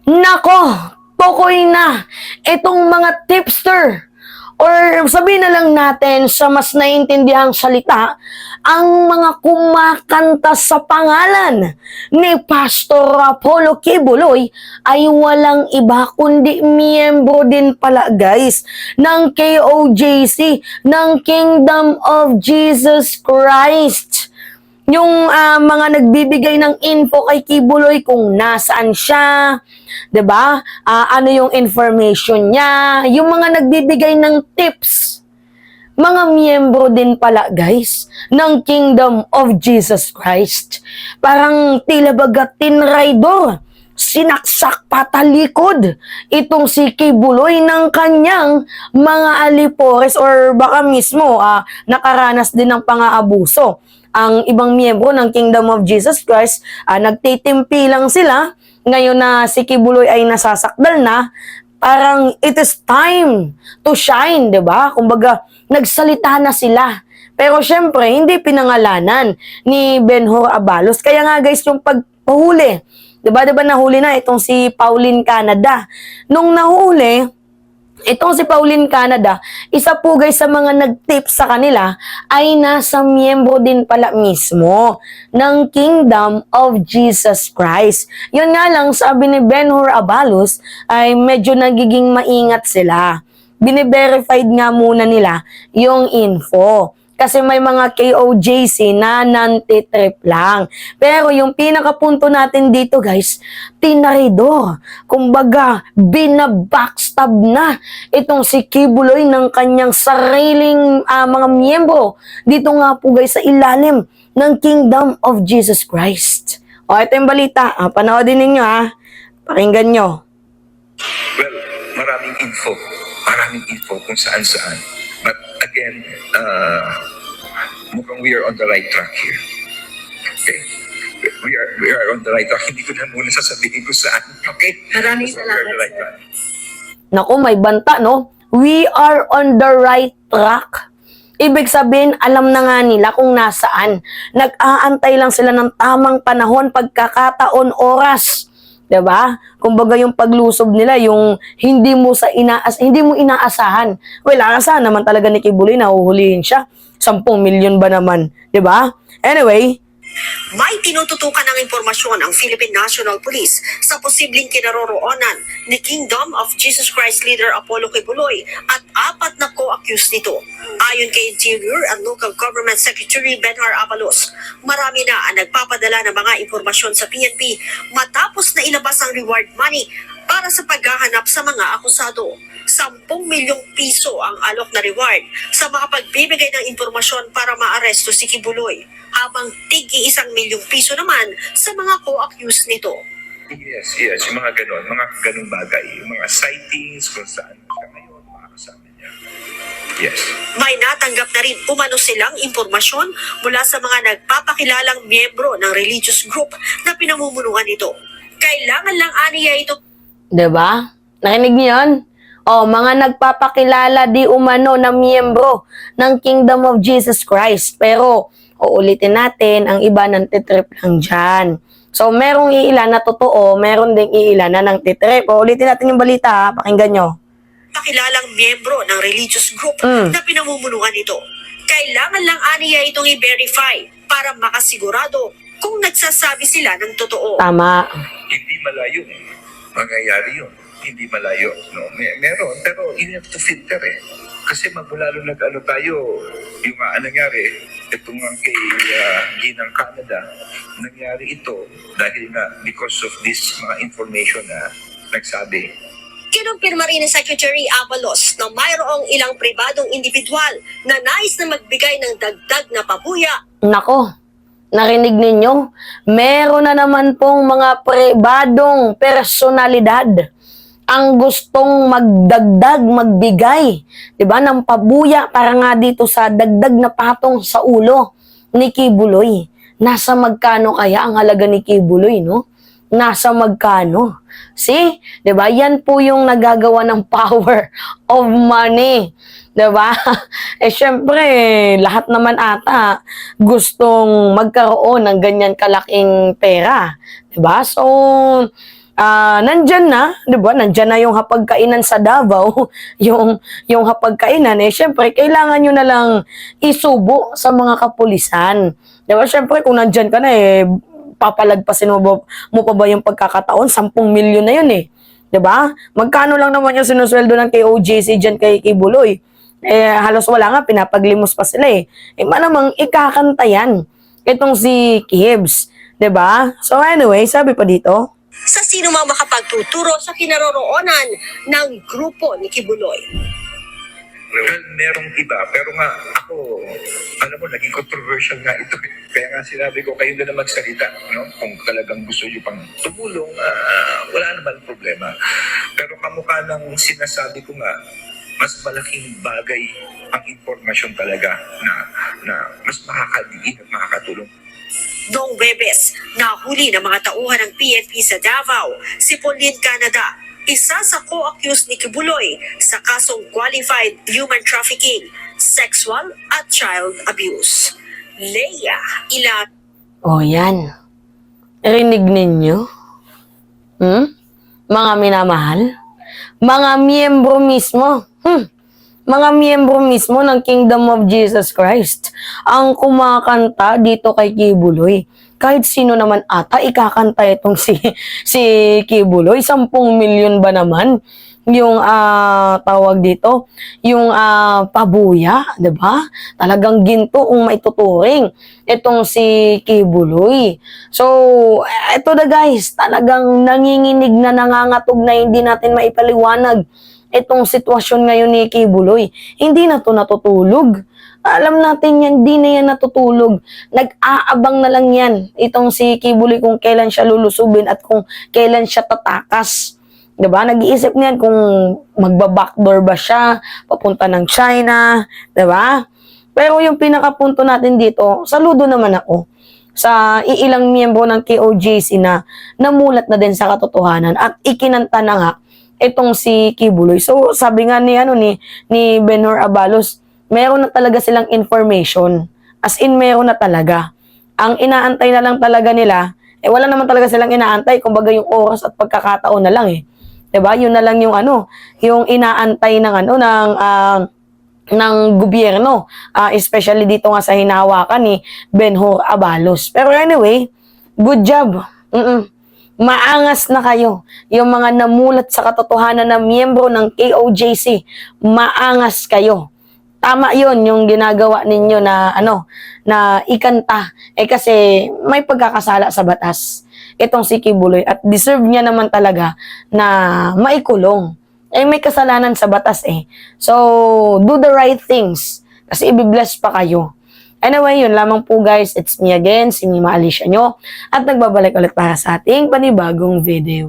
Nako, tukoy na itong mga tipster or sabihin na lang natin sa mas naiintindihang salita, ang mga kumakanta sa pangalan ni Pastor Apollo Kibuloy ay walang iba kundi miyembro din pala guys ng KOJC, ng Kingdom of Jesus Christ. Yung mga nagbibigay ng info kay Kibuloy kung nasaan siya, 'di ba? Ano yung information niya, yung mga nagbibigay ng tips. Mga miyembro din pala, guys, ng Kingdom of Jesus Christ. Parang tila baga tinraidor, sinaksak patalikod itong si Kibuloy ng kanyang mga alipores or baka mismo nakaranas din ng pang-aabuso. Ang ibang miyembro ng Kingdom of Jesus Christ, nagtitimpi lang sila. Ngayon na si Kibuloy ay nasasakdal na, parang it is time to shine, di ba? Kumbaga, nagsalita na sila. Pero syempre, hindi pinangalanan ni Benhur Abalos. Kaya nga guys, yung pagpahuli, di ba nahuli na itong si Pauline Canada. Nung nahuli, itong si Pauline Canada, isa po guys sa mga nag-tip sa kanila ay nasa miyembro din pala mismo ng Kingdom of Jesus Christ. Yun nga lang, sabi ni Benhur Abalos ay medyo nagiging maingat sila. Bine-verified nga muna nila yung info. Kasi may mga KOJC na nanti-trip lang. Pero yung pinakapunto natin dito guys, tinaridor. Kumbaga, binabackstab na itong si Kibuloy ng kanyang sariling mga miyembro. Dito nga po guys sa ilalim ng Kingdom of Jesus Christ. O, ito yung balita. Panoodin ninyo Pakinggan nyo. Well, maraming info kung saan-saan. But again, mukhang we are on the right track here. Okay? We are on the right track. Hindi ko na muna sasabihin kung saan. Okay? Maraming So, we are on the salamat, right sir. track. Naku, may banta, no? We are on the right track. Ibig sabihin, alam na nga nila kung nasaan. Nag-aantay lang sila ng tamang panahon, pagkakataon, oras. 'Di ba? Kumbaga yung paglusob nila, yung hindi mo inaasahan. Well, aasahan naman talaga ni Kibuloy na huhulihin siya. 10 milyon ba naman, 'di ba? Anyway, May tinututukan ng impormasyon ang Philippine National Police sa posibleng kinaroroonan ni Kingdom of Jesus Christ leader Apollo Kibuloy at 4 na co-accused nito. Ayon kay Interior and Local Government Secretary Benhur Abalos, marami na ang nagpapadala ng mga impormasyon sa PNP matapos na ilabas ang reward money para sa paghahanap sa mga akusado. 10 milyong piso ang alok na reward sa mga pagbibigay ng impormasyon para maaresto si Kibuloy, habang tig-1 milyong piso naman sa mga co-accused nito. Yes. Yung mga ganun bagay. Yung mga sightings, kung saan siya ngayon, mga kasama niya. Yes. May natanggap na rin umano silang impormasyon mula sa mga nagpapakilalang miyembro ng religious group na pinamumunuan nito. Kailangan lang aniya ito 'di ba? Narinig niyo 'yon? Mga nagpapakilala di umano na miyembro ng Kingdom of Jesus Christ. Pero, uulitin natin, ang iba nang titrip lang dyan. So, merong iilan na totoo, meron ding iilan na nang titrip. Uulitin natin yung balita, pakinggan nyo. pakilalang miyembro ng religious group na pinamumunuan nito. Kailangan lang aniya itong i-verify para makasigurado kung nagsasabi sila ng totoo. Tama. Hindi malayo. Mangyayari yun. Hindi malayo. No? Meron. Pero you have to filter Kasi magulalo tayo, yung nangyari, ito nga kay Ginang Canada, nangyari ito dahil nga because of this mga information na nagsabi. Kinumpirma rin ni Secretary Abalos na mayroong ilang pribadong individual na nais na magbigay ng dagdag na pabuya. Nako, narinig ninyo? Meron na naman pong mga pribadong personalidad ang gustong magdagdag, magbigay, 'di ba, ng pabuya para nga dito sa dagdag na patong sa ulo ni Kibuloy. Nasa magkano kaya ang halaga ni Kibuloy, no? Nasa magkano? See? 'Di ba? Yan po yung nagagawa ng power of money. 'Di ba? Syempre, lahat naman ata gustong magkaroon ng ganyan kalaking pera. 'Di ba? So, nandyan na, 'di ba? Nandyan na yung hapagkainan sa Davao, yung hapagkainan syempre kailangan niyo na lang isubo sa mga kapulisan. 'Di ba? Syempre kung nandyan ka na papalagpasin mo pa ba yung pagkakataon? 10 milyon na yun 'Di ba? Magkano lang naman yung sinusweldo ng KOJC diyan kay Kibuloy? Halos wala nga, pinapaglimos pa sila malamang ikakanta yan. Itong si Kibs. 'Di ba? So anyway, sabi pa dito, Sa sino mang makapagtuturo sa kinaroroonan ng grupo ni Kibuloy. Well, merong iba, pero nga ako, alam mo, naging controversial nga ito. Kaya nga sinabi ko, kayo na magsalita, no? Kung talagang gusto nyo pang tumulong, wala naman problema. Pero kamukha ng sinasabi ko nga, mas malaking bagay ang impormasyon talaga na mas makakadiin at makakatulong. Noong Webes, nahuli ng mga tauhan ng PNP sa Davao, si Pauline Canada, isa sa co-accused ni Kibuloy sa kasong qualified human trafficking, sexual at child abuse. Leia, yan. Rinig ninyo? Mga minamahal? Mga miyembro mismo? Mga miyembro mismo ng Kingdom of Jesus Christ ang kumakanta dito kay Kibuloy. Kahit sino naman ata ikakanta itong si Kibuloy. 10 milyon ba naman yung tawag dito? Yung pabuya, 'di ba? Talagang ginto kung maituturing itong si Kibuloy. So, ito na guys, talagang nanginginig na nangangatog na hindi natin maipaliwanag itong sitwasyon ngayon ni Kibuloy. Hindi na to natutulog. Alam natin yan, di na yan natutulog. Nag-aabang na lang yan, itong si Kibuloy, kung kailan siya lulusubin at kung kailan siya tatakas. Diba? Nag-iisip niyan kung magba-backdoor ba siya, papunta ng China, diba? Pero yung pinakapunto natin dito, saludo naman ako sa iilang miyembro ng KOJC na namulat na din sa katotohanan at ikinanta na nga itong si Kibuloy. So, sabi nga ni Benhur Abalos, meron na talaga silang information. As in, meron na talaga. Ang inaantay na lang talaga nila, wala naman talaga silang inaantay, kumbaga yung oras at pagkakataon na lang 'Di ba? Yun na lang yung yung inaantay ng gobyerno, especially dito nga sa hinahawakan ni Benhur Abalos. Pero anyway, good job. Maangas na kayo. Yung mga namulat sa katotohanan na miyembro ng KOJC, maangas kayo. Tama yun, yung ginagawa ninyo na ikanta. Kasi may pagkakasala sa batas itong si Kibuloy at deserve niya naman talaga na maikulong. May kasalanan sa batas So, do the right things kasi ibibless pa kayo. Anyway, yun lamang po guys. It's me again, si Mima Alicia nyo. At nagbabalik ulit para sa ating panibagong video.